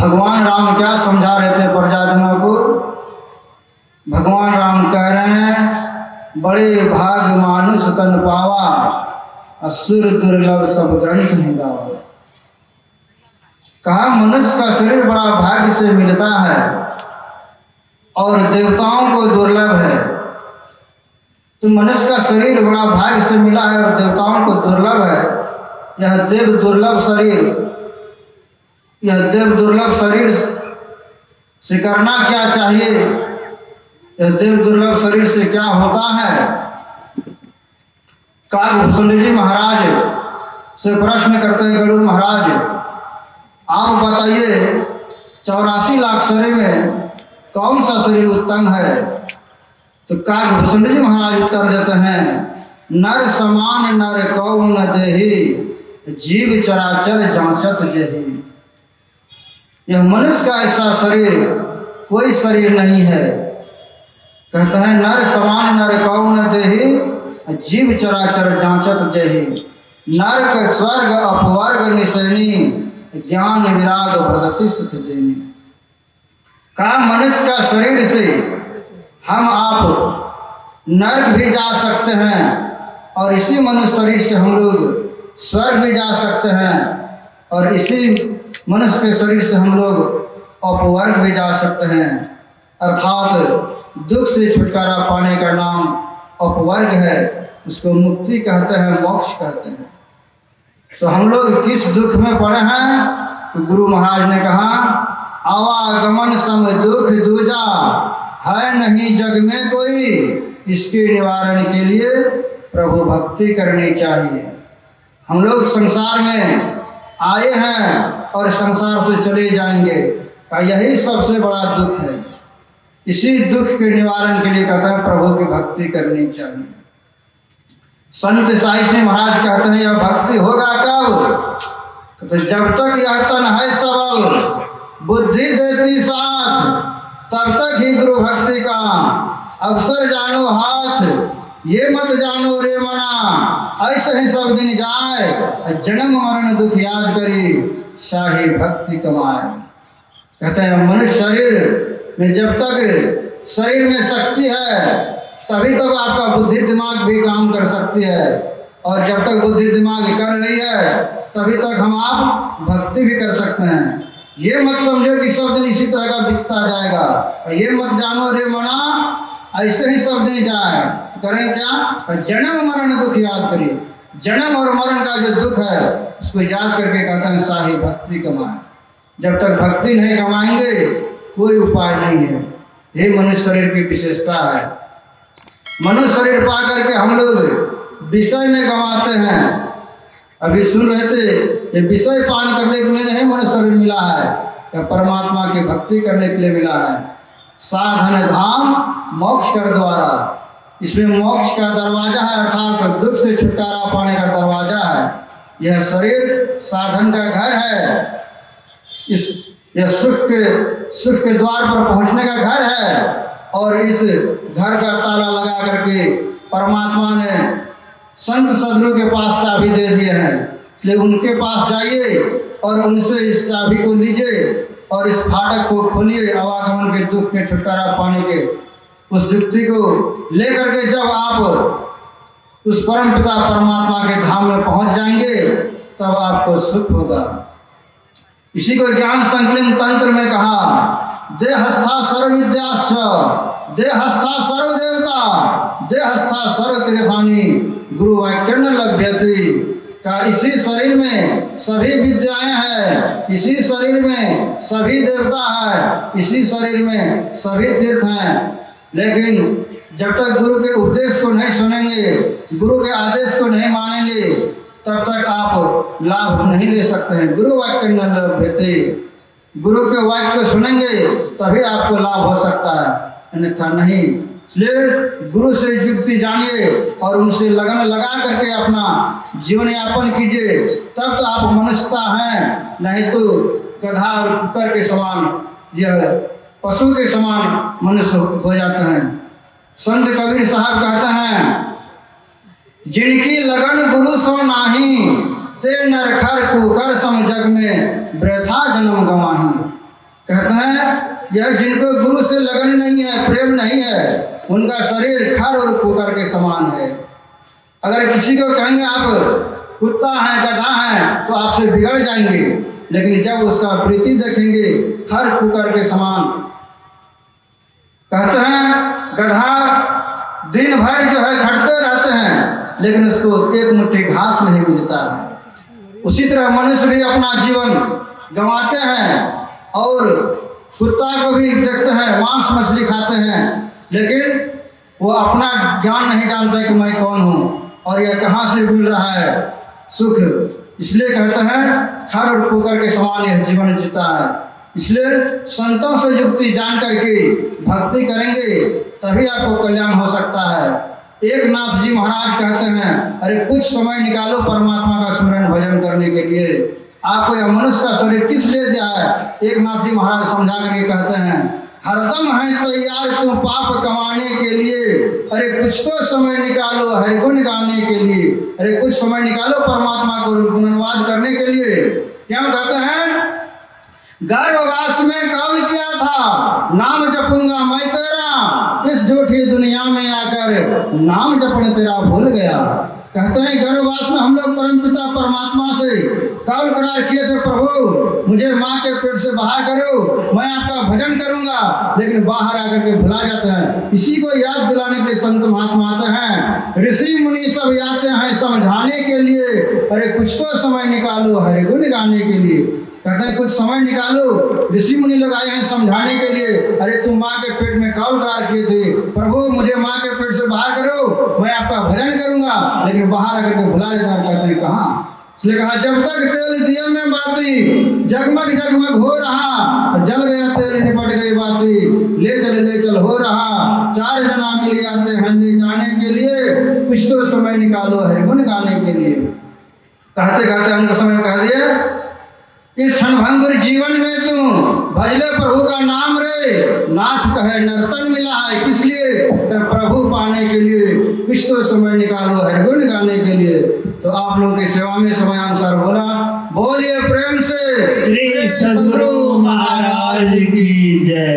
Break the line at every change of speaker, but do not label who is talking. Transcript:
भगवान राम क्या समझा रहे थे प्रजाजनों को? भगवान राम कह रहे हैं, बड़े भाग मानुष तन पावा, असुर दुर्लभ सब ग्रंथ ही गावा। कहा मनुष्य का शरीर बड़ा भाग्य से मिलता है और देवताओं को दुर्लभ है। तो मनुष्य का शरीर बड़ा भाग्य से मिला है और देवताओं को दुर्लभ है। यह देव दुर्लभ शरीर से करना क्या चाहिए? यह देव दुर्लभ शरीर से क्या होता है? काकभूषण जी महाराज से प्रश्न करते हैं गरुड़ महाराज, आप बताइए 84 लाख शरीर में कौन सा शरीर उत्तम है? तो काकभूषण जी महाराज उत्तर देते हैं, नर समान नर कौन देहि, जीव चराचर जांचत जेहि। यह मनुष्य का ऐसा शरीर कोई शरीर नहीं है। कहते हैं नर समान नर कौन देहि, जीव चराचर जांचत जेहि। नरक स्वर्ग अपवर्ग निशैनी, ज्ञान विराग भगति सुख देनी। कहा मनुष्य का शरीर से हम आप नरक भी जा सकते हैं और इसी मनुष्य शरीर से हम लोग स्वर्ग भी जा सकते हैं और इसी मनुष्य के शरीर से हम लोग अपवर्ग भी जा सकते हैं। अर्थात दुख से छुटकारा पाने का नाम अपवर्ग है, उसको मुक्ति कहते हैं, मोक्ष कहते हैं। तो हम लोग किस दुख में पड़े हैं? तो गुरु महाराज ने कहा, आवागमन सम दुख दूजा, है नहीं जग में कोई, इसके निवारण के लिए प्रभु भक्ति करनी चाहिए। हम लोग संसार में आए हैं और संसार से चले जाएंगे, का यही सबसे बड़ा दुख है। इसी दुख के निवारण के लिए कहता है प्रभु की भक्ति करनी चाहिए। संत साई श्री महाराज कहते हैं, यह भक्ति होगा कब? तो जब तक यह तन है सबल, बुद्धि देती साथ, तब तक ही गुरु भक्ति का अवसर जानो हाथ। ये मत जानो रे मना, ऐसे ही सब दिन जाए, जन्म मरण दुख याद करी, शाही भक्ति कमाए। कहते हैं मनुष्य शरीर में जब तक शरीर में शक्ति है तभी तक आपका बुद्धि दिमाग भी काम कर सकती है, और जब तक बुद्धि दिमाग कर रही है तभी तक हम आप भक्ति भी कर सकते हैं। ये मत समझो कि सब दिन इसी तरह का बीतता जाएगा, ये मत जानो रे मना, ऐसे ही सब दिन जाए। तो करें क्या? जन्म मरण दुख याद करिए। जन्म और मरण का जो दुख है उसको याद करके कहते हैं शाही भक्ति कमाए। जब तक भक्ति नहीं कमाएंगे कोई उपाय नहीं है। ये मनुष्य शरीर की विशेषता है। मनुष्य शरीर पा करके हम लोग विषय में गंवाते हैं। अभी सुन रहे थे, ये विषय पान करने के लिए नहीं मनुष्य शरीर मिला है, या परमात्मा की भक्ति करने के लिए मिला है। साधन धाम मोक्ष कर द्वारा, इसमें मोक्ष का दरवाजा है, अर्थात दुख से छुटकारा पाने का दरवाजा है। यह शरीर साधन का घर है, यह सुख के द्वार पर पहुंचने का घर है, और इस घर का ताला लगा करके परमात्मा ने संत सदगुरु के पास चाबी दे दिए हैं। इसलिए उनके पास जाइए और उनसे इस चाबी को लीजिए और इस फाटक को खोलिए, आवागमन के दुख के छुटकारा पाने के उस युक्ति को लेकर के जब आप उस परम पिता परमात्मा के धाम में पहुंच जाएंगे तब आपको सुख होगा। इसी को ज्ञान संकलन तंत्र में कहा, देहस्था सर्व विद्याश्च, देहस्था सर्व देवता, देहस्था सर्व तीर्थानि, गुरु वाक्य न लभ्यते। का इसी शरीर में सभी विद्याएं हैं, इसी शरीर में सभी देवता है, इसी शरीर में सभी तीर्थ हैं। लेकिन जब तक गुरु के उपदेश को नहीं सुनेंगे, गुरु के आदेश को नहीं मानेंगे, तब तक आप लाभ नहीं ले सकते हैं। गुरु वाक्य न लभ्यते, गुरु के वाक्य को सुनेंगे तभी आपको लाभ हो सकता है, अन्यथा नहीं। इसलिए गुरु से युक्ति जानिए और उनसे लगन लगा करके अपना जीवन यापन कीजिए, तब तो आप मनुष्यता हैं, नहीं तो गधा और कुकर के समान, यह पशु के समान मनुष्य हो जाते हैं। संत कबीर साहब कहते हैं, जिनकी लगन गुरु सो नाही, ते नरखर कुकर सम जग में वृथा जन्म गवाही। यह जिनको गुरु से लगन नहीं है, प्रेम नहीं है, उनका शरीर खर और कुकर के समान है। अगर किसी को कहेंगे आप कुत्ता है, गधा है, तो आपसे बिगड़ जाएंगे, लेकिन जब उसका प्रीति देखेंगे खर कुकर के समान। कहते हैं गधा दिन भर जो है खटते रहते हैं, लेकिन उसको एक मुट्ठी घास नहीं मिलता है। उसी तरह मनुष्य भी अपना जीवन गंवाते हैं और कुत्ता को भी देखते हैं, मांस मछली खाते हैं, लेकिन वो अपना ज्ञान नहीं जानते कि मैं कौन हूँ और यह कहाँ से मिल रहा है सुख। इसलिए कहते हैं खर और कुकर के समान यह जीवन जीता है। इसलिए संतों से युक्ति जान करके भक्ति करेंगे तभी आपको कल्याण हो सकता है। एक नाथ जी महाराज कहते हैं, अरे कुछ समय निकालो परमात्मा का स्मरण भजन करने के लिए। आपको यह मनुष्य का शरीर किस लिए दिया है? एक नाथ जी महाराज समझा करके कहते हैं, हरदम है तैयार तुम पाप कमाने के लिए, अरे कुछ तो समय निकालो हरि गुण गाने के लिए। अरे कुछ समय निकालो परमात्मा को गुणवाद करने के लिए। क्यों कहते हैं? गर्भवास में कौन किया था नाम जपूंगा मैं तेरा, इस झूठी दुनिया में आकर नाम जपने तेरा भूल गया। कहते हैं गर्भवास में हम लोग परमपिता परमात्मा से कौल करार किए थे, प्रभु मुझे माँ के पेट से बाहर करो, मैं आपका भजन करूंगा, लेकिन बाहर आकर के भुला जाते हैं। इसी को याद दिलाने के लिए संत महात्मा आते हैं, ऋषि मुनि सब आते हैं समझाने के लिए। अरे कुछ तो समय निकालो हरि गुण गाने के लिए। कहते हैं कुछ समय निकालो, ऋषि मुनि लोग आए हैं समझाने के लिए। अरे तुम माँ के पेट में कौल करार किए थे, प्रभु मुझे माँ के पेट से बाहर करो, मैं आपका भजन करूंगा, लेकिन बाहर आकर के भुला जाता है। कहते हैं कहाँ? इसलिए कहा जब तक तेल दिए में बाती, जगमग जगमग हो रहा, जल गया तेल निपट गई बाती, ले चल हो रहा, चार जना मिल जाते हैं ले जाने के लिए, कुछ तो समय निकालो हरि गुण गाने के लिए। कहते कहते अंत समय कह दिए, इस क्षणभंगुर जीवन में तू भजले प्रभु का नाम रे, नाथ कहे नर्तन मिला है किस लिए? तो प्रभु पाने के लिए कुछ तो समय निकालो हरि गुण गाने के लिए। तो आप लोगों की सेवा में समय अनुसार बोला, बोलिए प्रेम से
श्री सद्गुरु महाराज की जय।